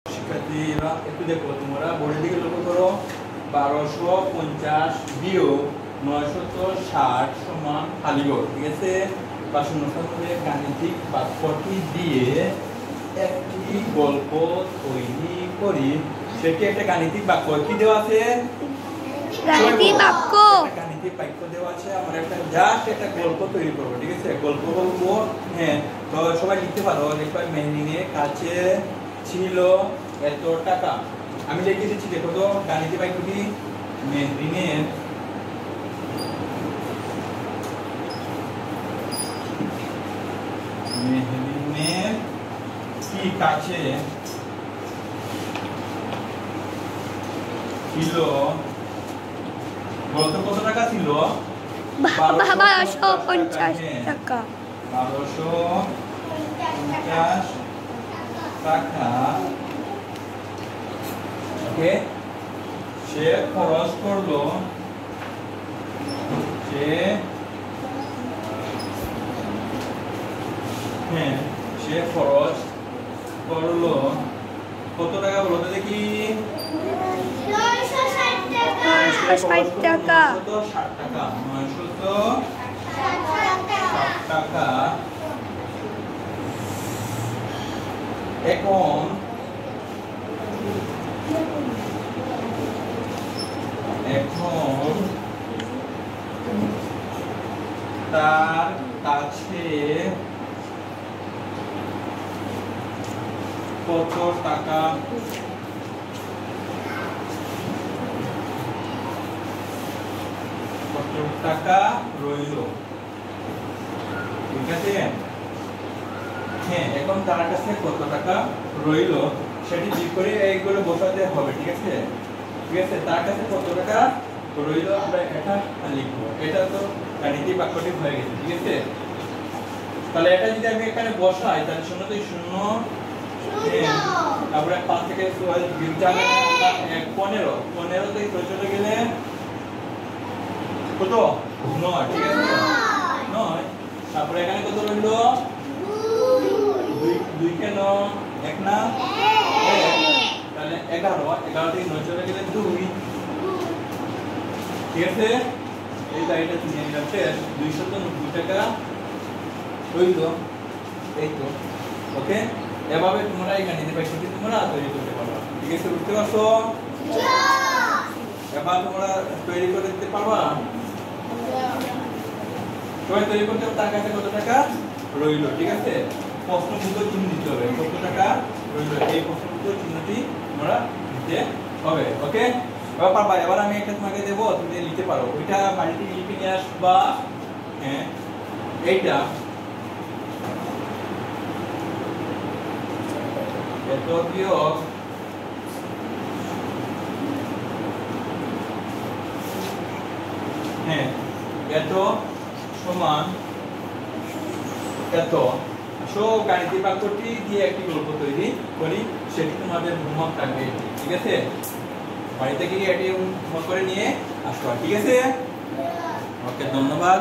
শিক্ষার্থীরা একটু দেখো, তোমরা বোর্ডের দিকে লক্ষ্য করো। 1250 বিয়োগ 960 সমান খালি ঘর, ঠিক আছে? বা শূন্যস্থান থেকে গাণিতিক বাক্যটি দিয়ে একটি গল্প তৈরি করি। সেটি একটা গাণিতিক বাক্য কি দেওয়া আছে? গাণিতিক বাক্য। গাণিতিক বাক্য দেওয়া আছে। আমরা একটা জাস্ট একটা গল্প তৈরি করব, ঠিক আছে? গল্প বলবো। হ্যাঁ, তো সবাই লিখতে পারো। দেখো, মেহরিনের কাছে ছিল এত টাকা। আমি লিখে দিচ্ছি, দেখো তো গাণিতিক বাক্যটি। মেহরিনের কি কাছে ছিল, বলতো কত টাকা ছিল? 1250 টাকা। 1250 টাকা। ওকে, সে খরচ করলো, সে খরচ করলো কত টাকা বলো তো দেখি? 960 টাকা। 960 টাকা। এখন তার কাছে কত টাকা রইল, ঠিক আছে? হ্যাঁ, এখন তার কাছে কত টাকা রইল সেটি ঠিক করে এইগুলো বসাতে হবে, ঠিক আছে? ঠিক আছে, তার কাছে কত টাকা রইল আমরা এটা লিখবো। এটা তো গাণিতিক বাক্যটি হয়ে গেছে, ঠিক আছে? তাহলে এটা যদি আমি এখানে বসাই, তাহলে শূন্য তো শূন্য, তারপরে 5 থেকে 6 বিয়োগ যাবে 15 থেকে চলে গেলে কত? 9, ঠিক আছে? 9। তারপরে এখানে কত রইল? 2 কে 9 1 না 1, তাহলে 11 থেকে 9 চলে গেলে 2, ঠিক আছে? এই লাইনটা নিয়ে নিলাম, 290 টাকা রইল। এই তো, ওকে। এভাবে তোমরা এই গাণিতিক বাক্যটি তোমরা তৈরি করতে পারবে, ঠিক আছে? বুঝতে পারছো? এবার তোমরা তৈরি করে দিতে পারবা? সবাই তৈরি করতে হবে। তার কাছে কত টাকা রইল, ঠিক আছে? প্রশ্নবোধক চিহ্ন দিতে হবে, কত টাকা রইল, এই প্রশ্নবোধক চিহ্নটি তোমরা দিতে হবে, ওকে? এবার পারবা। এবার আমি একটা তোমাকে দেবো, তুমি লিখতে পারো। ওইটা বাড়িতে লিখে নিয়ে আসবা। হ্যাঁ, এইটা এত বিয়োগ এত সমান এত। সব গাণিতিক বাক্যটি দিয়ে একটি গল্প তৈরি করি, সেটি তোমাদের হোমওয়ার্ক থাকবে, ঠিক আছে? বাড়িতে গিয়ে এটি হোমওয়ার্ক করে নিয়ে আসবা, ঠিক আছে? ওকে, ধন্যবাদ।